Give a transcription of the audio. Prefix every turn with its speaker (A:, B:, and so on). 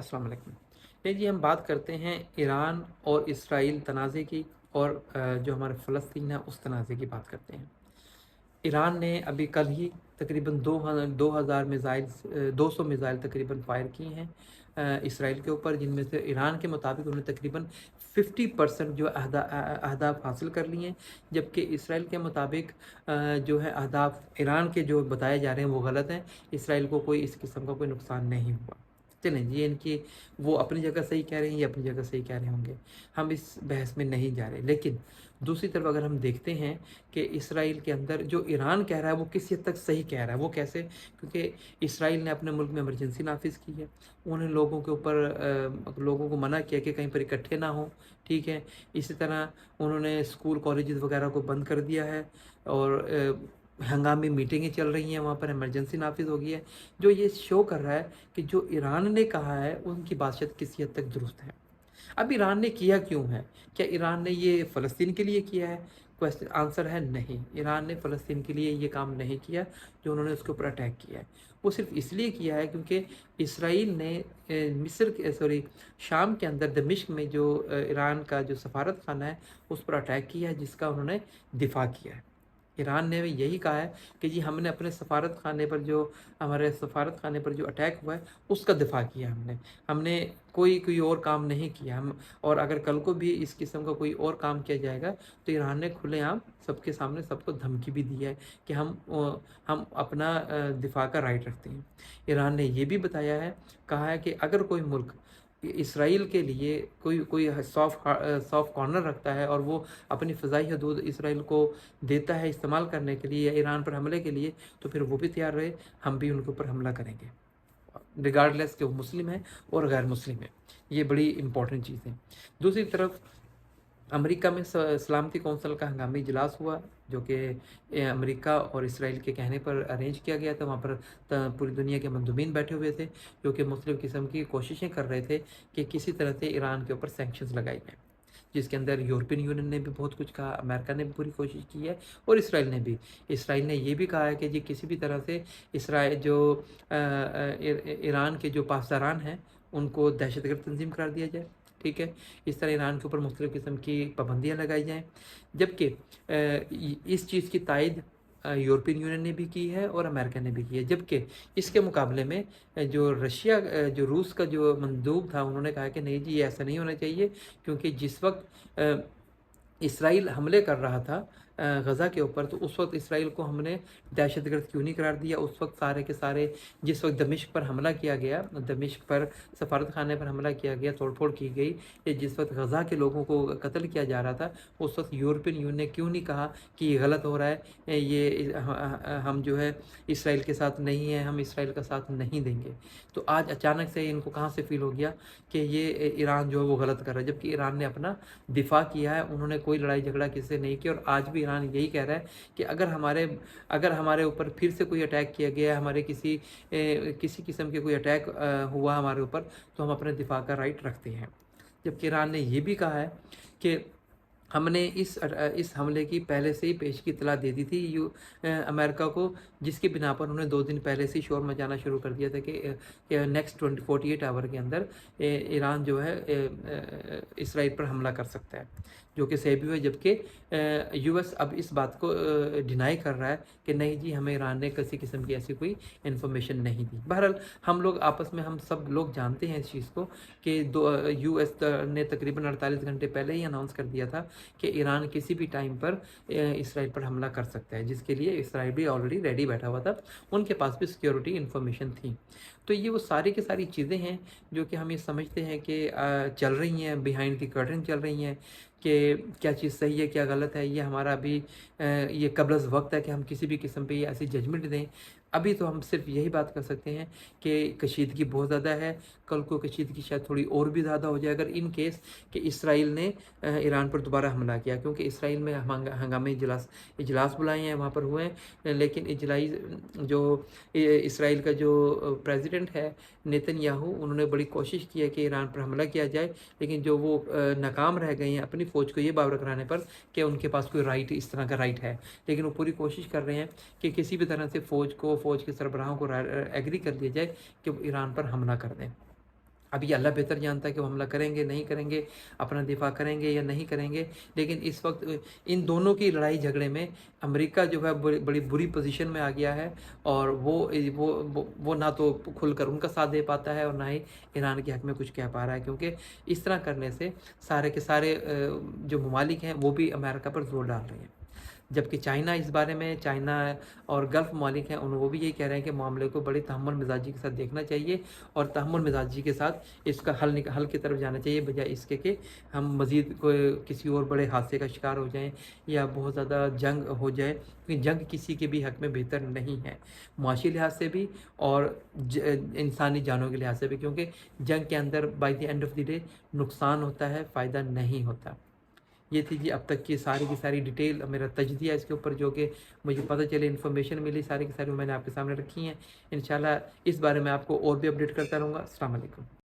A: अस्सलाम वालेकुम। नहीं जी, हम बात करते हैं ईरान और इसराइल तनाज़े की, और जो हमारे फ़लस्तीन है उस तनाज़े की बात करते हैं। ईरान ने अभी कल ही तकरीबन 2000 मिज़ाइल्स 200 मिज़ाइल तकरीबन फ़ायर की हैं इसराइल के ऊपर, जिनमें से ईरान के मुताबिक उन्होंने तकरीबन 50% जो अहदाफ़ हासिल कर लिए हैं, जबकि इसराइल के मुताबिक जो है अहदाफ़ ईरान के जो बताए जा रहे हैं वो गलत हैं। इसराइल को कोई इस किस्म का कोई नुकसान नहीं हुआ। चलें, ये इनकी वो अपनी जगह सही कह रहे हैं, ये अपनी जगह सही कह रहे होंगे, हम इस बहस में नहीं जा रहे। लेकिन दूसरी तरफ अगर हम देखते हैं कि इसराइल के अंदर जो ईरान कह रहा है वो किस हद तक सही कह रहा है, वो कैसे? क्योंकि इसराइल ने अपने मुल्क में इमरजेंसी नाफिज की है, उन्होंने लोगों के ऊपर लोगों को मना किया कि कहीं पर इकट्ठे ना हो, ठीक है। इसी तरह उन्होंने स्कूल कॉलेजेस वगैरह को बंद कर दिया है, और हंगामी मीटिंगें चल रही हैं, वहाँ पर इमरजेंसी नाफिज हो गई है, जो ये शो कर रहा है कि जो ईरान ने कहा है उनकी बात शायद किसी हद तक दुरुस्त है। अब ईरान ने किया क्यों है? क्या ईरान ने ये फ़लस्तीन के लिए किया है? क्वेश्चन आंसर है नहीं, ईरान ने फ़लस्तीन के लिए ये काम नहीं किया जो उन्होंने उसके ऊपर अटैक किया है। वो सिर्फ़ इसलिए किया है क्योंकि इसराइल ने मिस्र के सॉरी शाम के अंदर दमिश्क में जो ईरान का जो सफारत खाना है उस पर अटैक किया है, जिसका उन्होंने दिफा किया है। ईरान ने यही कहा है कि जी हमने अपने सफारत खाने पर जो हमारे सफारत खाने पर जो अटैक हुआ है उसका दिफा किया, हमने कोई कोई और काम नहीं किया हम। और अगर कल को भी इस किस्म का कोई और काम किया जाएगा तो ईरान ने खुलेआम सबके सामने सबको धमकी भी दी है कि हम अपना दिफा का राइट रखते हैं। ईरान ने ये भी बताया है, कहा है कि अगर कोई मुल्क इसराइल के लिए कोई कोई सॉफ्ट कॉर्नर रखता है और वो अपनी फ़िज़ाई हदूद इसराइल को देता है इस्तेमाल करने के लिए या ईरान पर हमले के लिए, तो फिर वो भी तैयार रहे, हम भी उनके ऊपर हमला करेंगे, रिगार्डलेस कि वो मुस्लिम है और गैर मुस्लिम है। ये बड़ी इंपॉर्टेंट चीज़ है। दूसरी तरफ अमेरिका में सलामती कौंसिल का हंगामी इजलास हुआ, जो कि अमेरिका और इसराइल के कहने पर अरेंज किया गया था। वहाँ पर पूरी दुनिया के मंदुबीन बैठे हुए थे, जो कि मुख्तलिफ़ किस्म की कोशिशें कर रहे थे कि किसी तरह से ईरान के ऊपर सैंक्शंस लगाई जाएँ, जिसके अंदर यूरोपियन यूनियन ने भी बहुत कुछ कहा, अमेरिका ने भी पूरी कोशिश की है, और इसराइल ने भी। इसराइल ने ये भी कहा है कि जी किसी भी तरह से इसराइल जो ईरान के जो पासदारान हैं उनको दहशतगर्द तंजीम करार दिया जाए, ठीक है। इस तरह ईरान के ऊपर मुख्तलिफ़ किस्म की पाबंदियाँ लगाई जाएँ। जबकि इस चीज़ की तायद यूरोपियन यूनियन ने भी की है और अमेरिका ने भी की है। जबकि इसके मुकाबले में जो रशिया जो रूस का जो मंदूब था, उन्होंने कहा कि नहीं जी ये ऐसा नहीं होना चाहिए, क्योंकि जिस वक्त इसराइल हमले कर रहा था गज़ा के ऊपर, तो उस वक्त इसराइल को हमने दहशतगर्द क्यों नहीं करार दिया? उस वक्त सारे के सारे जिस वक्त दमिश्क पर हमला किया गया, दमिश्क पर सफारत खाने पर हमला किया गया, तोड़फोड़ की गई, या जिस वक्त गज़ा के लोगों को कत्ल किया जा रहा था, उस वक्त यूरोपियन यूनियन ने क्यों नहीं कहा कि ये गलत हो रहा है, ये हम जो है इसराइल के साथ नहीं हैं, हम इसराइल का साथ नहीं देंगे? तो आज अचानक से इनको कहाँ से फील हो गया कि ये ईरान जो है वो गलत कर रहा है, जबकि ईरान ने अपना दिफा किया है, उन्होंने कोई लड़ाई झगड़ा किसी से नहीं किया। और आज भी ईरान यही कह रहा है कि अगर हमारे ऊपर फिर से कोई अटैक किया गया, हमारे किसी किस्म के कोई अटैक हुआ हमारे ऊपर, तो हम अपने दिफा का राइट रखते हैं। जबकि ईरान ने ये भी कहा है कि हमने इस हमले की पहले से ही पेशगी इत्तला दे दी थी अमेरिका को, जिसकी बिना पर उन्होंने 2 दिन पहले से ही शोर मचाना शुरू कर दिया था कि नेक्स्ट 48 आवर के अंदर ईरान जो है इसराइल पर हमला कर सकता है, जो कि सही भी हुआ। जबकि यूएस अब इस बात को डिनाई कर रहा है कि नहीं जी हमें ईरान ने किसी किस्म की ऐसी कोई इन्फॉर्मेशन नहीं दी। बहरहाल हम लोग आपस में हम सब लोग जानते हैं इस चीज़ को कि यूएस ने तकरीबन 48 घंटे पहले ही अनाउंस कर दिया था कि ईरान किसी भी टाइम पर इसराइल पर हमला कर सकता है, जिसके लिए इसराइल भी ऑलरेडी रेडी बैठा हुआ था, उनके पास भी सिक्योरिटी इन्फॉर्मेशन थी। तो ये वो सारी की सारी चीज़ें हैं जो कि हम ये समझते हैं कि चल रही हैं, बिहाइंड द कर्टन चल रही हैं, कि क्या चीज़ सही है क्या गलत है, ये हमारा अभी ये कब्ल वक्त है कि हम किसी भी किस्म पे ऐसी जजमेंट दें। अभी तो हम सिर्फ यही बात कर सकते हैं कि कशीदगी बहुत ज़्यादा है, कल को कशीदगी शायद थोड़ी और भी ज़्यादा हो जाए अगर इन केस कि इसराइल ने ईरान पर दोबारा हमला किया, क्योंकि इसराइल में हंगामी इजलास बुलाए हैं, वहाँ पर हुए हैं, लेकिन जो इसराइल का जो प्रेसिडेंट है नेतन्याहू, उन्होंने बड़ी कोशिश की है कि ईरान पर हमला किया जाए, लेकिन जो वो नाकाम रह गए हैं अपनी फ़ौज को ये बावर कराने पर कि उनके पास कोई राइट इस तरह का राइट है। लेकिन वो पूरी कोशिश कर रहे हैं कि किसी भी तरह से फ़ौज के सरबराहों को एग्री कर दिया जाए कि वो ईरान पर हमला कर दें। ابھی اللہ بہتر جانتا ہے کہ وہ حملہ کریں گے نہیں کریں گے، اپنا دفاع کریں گے یا نہیں کریں گے، لیکن اس وقت ان دونوں کی لڑائی جھگڑے میں امریکہ جو ہے بڑی بری پوزیشن میں آ گیا ہے، اور وہ نہ تو کھل کر ان کا ساتھ دے پاتا ہے اور نہ ہی ایران کے حق میں کچھ کہہ پا رہا ہے، کیونکہ اس طرح کرنے سے سارے کے سارے جو ممالک ہیں وہ بھی امریکہ پر زور ڈال رہے ہیں، جبکہ چائنا اس بارے میں، چائنا اور گلف ممالک ہیں وہ بھی یہی کہہ رہے ہیں کہ معاملے کو بڑی تحمل مزاجی کے ساتھ دیکھنا چاہیے، اور تحمل مزاجی کے ساتھ اس کا حل کی طرف جانا چاہیے، بجائے اس کے کہ ہم مزید کسی اور بڑے حادثے کا شکار ہو جائیں یا بہت زیادہ جنگ ہو جائے، کیونکہ جنگ کسی کے بھی حق میں بہتر نہیں ہے، معاشی لحاظ سے بھی اور انسانی جانوں کے لحاظ سے بھی، کیونکہ جنگ کے اندر by the end of the day نقصان ہوتا ہے، فائدہ نہیں ہوتا۔ یہ تھی جی اب تک کی ساری ڈیٹیل، میرا تجزیہ اس کے اوپر، جو کہ مجھے پتہ چلے، انفارمیشن ملی، ساری کی ساری میں نے آپ کے سامنے رکھی ہیں۔ انشاءاللہ اس بارے میں آپ کو اور بھی اپڈیٹ کرتا رہوں گا۔ السلام علیکم۔